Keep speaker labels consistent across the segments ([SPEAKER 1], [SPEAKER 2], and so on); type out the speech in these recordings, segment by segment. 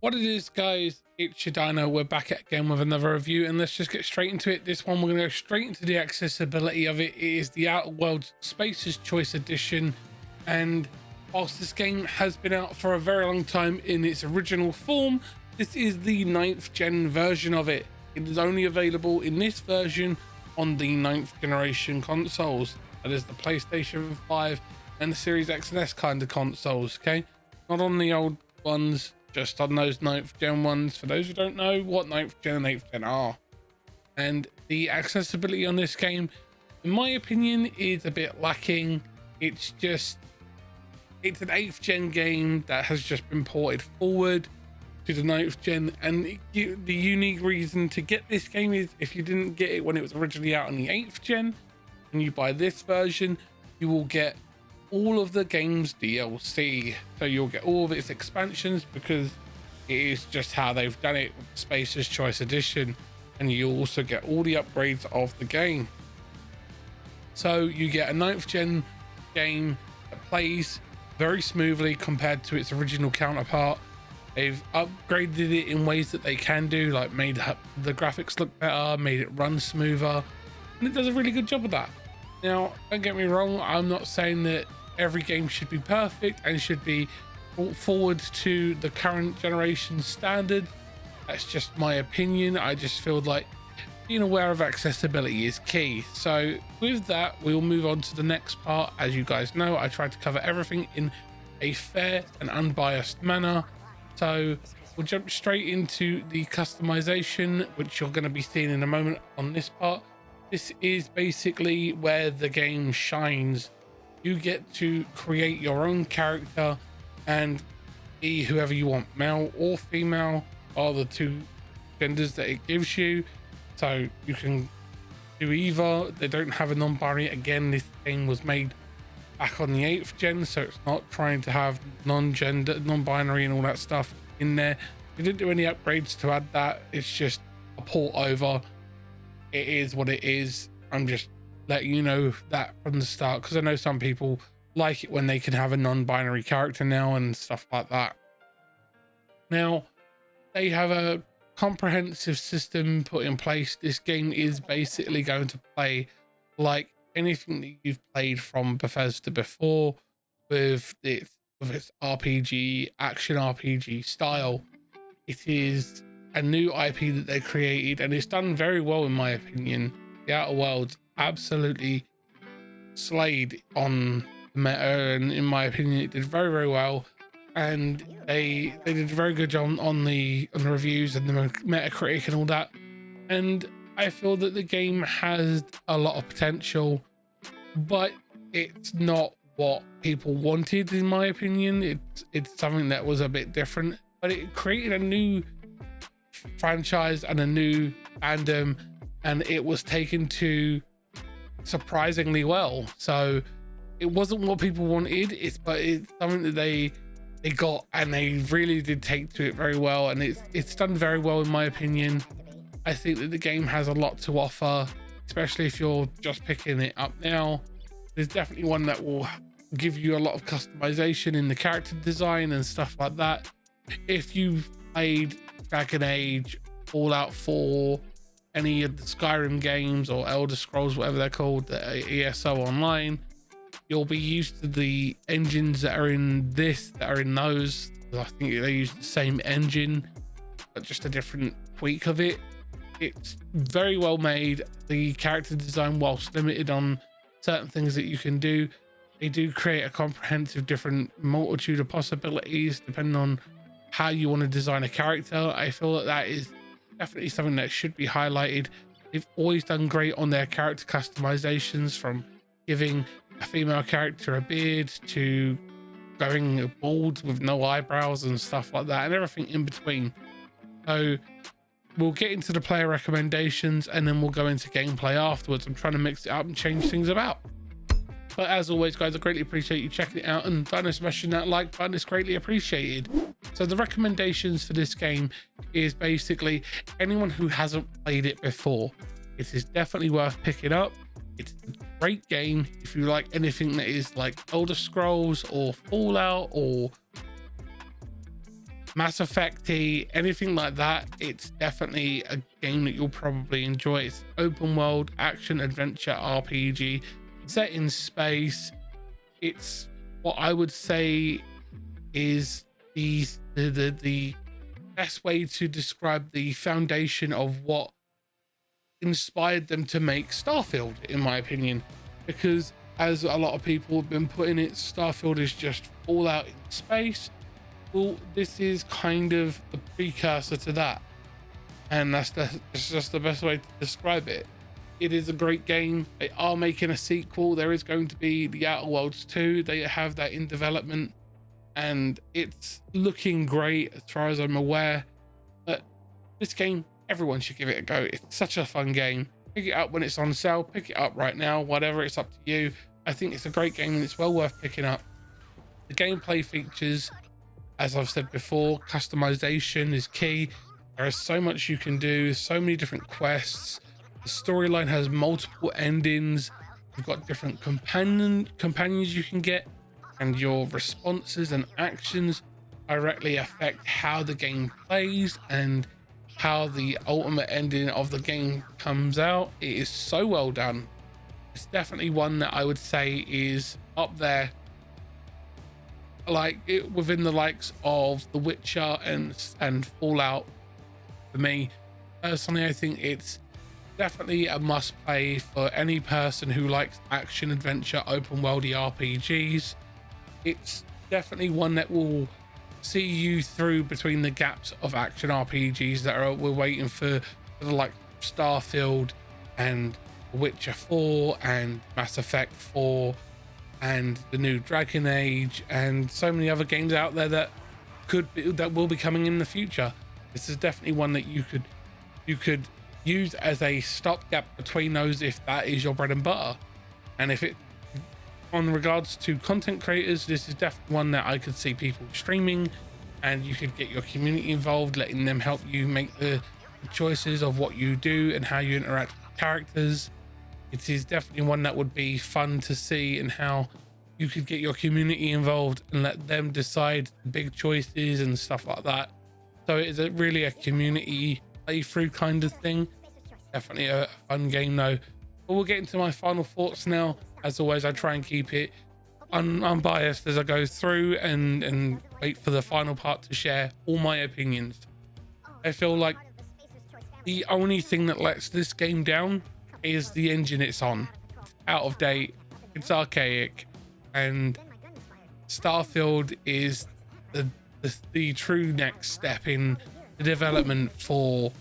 [SPEAKER 1] What it is, guys, it's your Dino. We're back again with another review, and let's just get straight into it. This one, we're going to go straight into the accessibility of it. It is the Outworlds Spacer's Choice Edition, and whilst this game has been out for a very long time in its original form, this is the 9th gen version of it. It is only available in this version on the 9th generation consoles. That is the PlayStation 5 and the Series X and S kind of consoles, okay? Not on the old ones, just on those 9th gen ones, for those who don't know what 9th gen and 8th gen are. And the accessibility on this game, in my opinion, is a bit lacking. It's an 8th gen game that has just been ported forward to the 9th gen, and the unique reason to get this game is if you didn't get it when it was originally out on the 8th gen and you buy this version, you will get all of the game's DLC. So you'll get all of its expansions, because it is just how they've done it with the Spacer's Choice Edition, and you also get all the upgrades of the game. So you get a 9th gen game that plays very smoothly compared to its original counterpart. They've upgraded it in ways that they can do, like made the graphics look better, made it run smoother, and it does a really good job of that. Now, don't get me wrong, I'm not saying that every game should be perfect and should be brought forward to the current generation standard. That's just my opinion. I just feel like being aware of accessibility is key. So with that, we'll move on to the next part. As you guys know, I tried to cover everything in a fair and unbiased manner. So we'll jump straight into the customization, which you're going to be seeing in a moment on this part. This is basically where the game shines. You get to create your own character and be whoever you want. Male or female are the two genders that it gives you. So you can do either. They don't have a non-binary. Again, this thing was made back on the 8th gen, so it's not trying to have non-gender, non-binary and all that stuff in there. We didn't do any upgrades to add that. It's just a port over. It is what it is. I'm just letting you know that from the start, because I know some people like it when they can have a non-binary character now and stuff like that. Now, they have a comprehensive system put in place. This game is basically going to play like anything that you've played from Bethesda before, with its RPG, action RPG style. It is a new IP that they created, and it's done very well in my opinion. The Outer Worlds absolutely slayed on the meta, and in my opinion it did very, very well. And they did a very good job on the reviews and the Metacritic and all that. And I feel that the game has a lot of potential, but it's not what people wanted, in my opinion. It's something that was a bit different, but it created a new franchise and a new fandom, and it was taken to surprisingly well. So it wasn't what people wanted, but it's something that they got, and they really did take to it very well, and it's done very well in my opinion. I think that the game has a lot to offer, especially if you're just picking it up now. There's definitely one that will give you a lot of customization in the character design and stuff like that. If you've played Dragon Age, Fallout 4, any of the Skyrim games or Elder Scrolls, whatever they're called, the ESO Online, you'll be used to the engines that are in this, that are in those. I think they use the same engine, but just a different tweak of it. It's very well made. The character design, whilst limited on certain things that you can do, they do create a comprehensive different multitude of possibilities depending on how you want to design a character. I feel that that is definitely something that should be highlighted. They've always done great on their character customizations, from giving a female character a beard to going bald with no eyebrows and stuff like that, and everything in between. So we'll get into the player recommendations, and then we'll go into gameplay afterwards. I'm trying to mix it up and change things about. But as always, guys, I greatly appreciate you checking it out, and Dino smashing that like button is greatly appreciated. So the recommendations for this game is basically anyone who hasn't played it before. It is definitely worth picking up. It's a great game if you like anything that is like Elder Scrolls or Fallout or Mass Effect-y, anything like that, it's definitely a game that you'll probably enjoy. It's open world action adventure RPG set in space. It's what I would say is the best way to describe the foundation of what inspired them to make Starfield, in my opinion, because as a lot of people have been putting it, Starfield is just Fallout in space. Well, this is kind of the precursor to that, and that's just the best way to describe it. It is a great game. They are making a sequel. There is going to be the Outworlds 2. They have that in development, and it's looking great as far as I'm aware. But this game, everyone should give it a go. It's such a fun game. Pick it up when it's on sale. Pick it up right now, whatever, it's up to you. I think it's a great game and it's well worth picking up. The gameplay features, as I've said before, customization is key. There is so much you can do, so many different quests. The storyline has multiple endings. You've got different companions you can get, and your responses and actions directly affect how the game plays and how the ultimate ending of the game comes out. It is so well done. It's definitely one that I would say is up there, like within the likes of The Witcher and Fallout. For me personally, I think it's definitely a must play for any person who likes action adventure open worldy RPGs. It's definitely one that will see you through between the gaps of action RPGs that we're waiting for like Starfield and Witcher 4 and Mass Effect 4 and the new Dragon Age and so many other games out there that will be coming in the future. This is definitely one that you could use as a stopgap between those if that is your bread and butter. And if it, on regards to content creators, this is definitely one that I could see people streaming, and you could get your community involved, letting them help you make the choices of what you do and how you interact with characters. It is definitely one that would be fun to see, and how you could get your community involved and let them decide the big choices and stuff like that. So it is really a community playthrough kind of thing. Definitely a fun game though. But we'll get into my final thoughts now. As always, I try and keep it unbiased as I go through and wait for the final part to share all my opinions. I feel like the only thing that lets this game down is the engine it's on. It's out of date, it's archaic, and Starfield is the true next step in the development for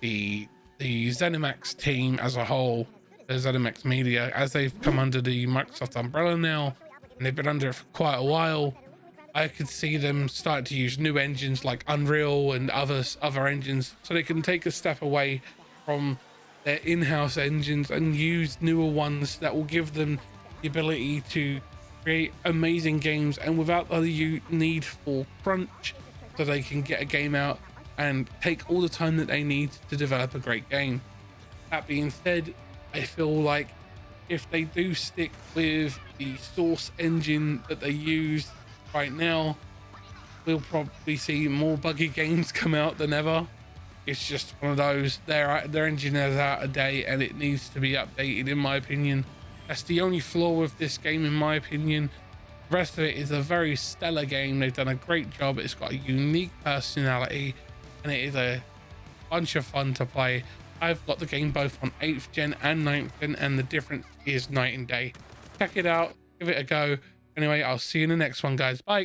[SPEAKER 1] the ZeniMax team as a whole, the ZeniMax Media, as they've come under the Microsoft umbrella now, and they've been under it for quite a while. I could see them starting to use new engines like Unreal and other engines, so they can take a step away from their in-house engines and use newer ones that will give them the ability to create amazing games and without the need for crunch, so they can get a game out and take all the time that they need to develop a great game. That being said, I feel like if they do stick with the source engine that they use right now, we'll probably see more buggy games come out than ever. It's just one of those, their engine is out of date and it needs to be updated, in my opinion. That's the only flaw with this game, in my opinion. The rest of it is a very stellar game. They've done a great job. It's got a unique personality and it is a bunch of fun to play. I've got the game both on 8th gen and 9th gen, and the difference is night and day. Check it out, give it a go. Anyway, I'll see you in the next one, guys. Bye.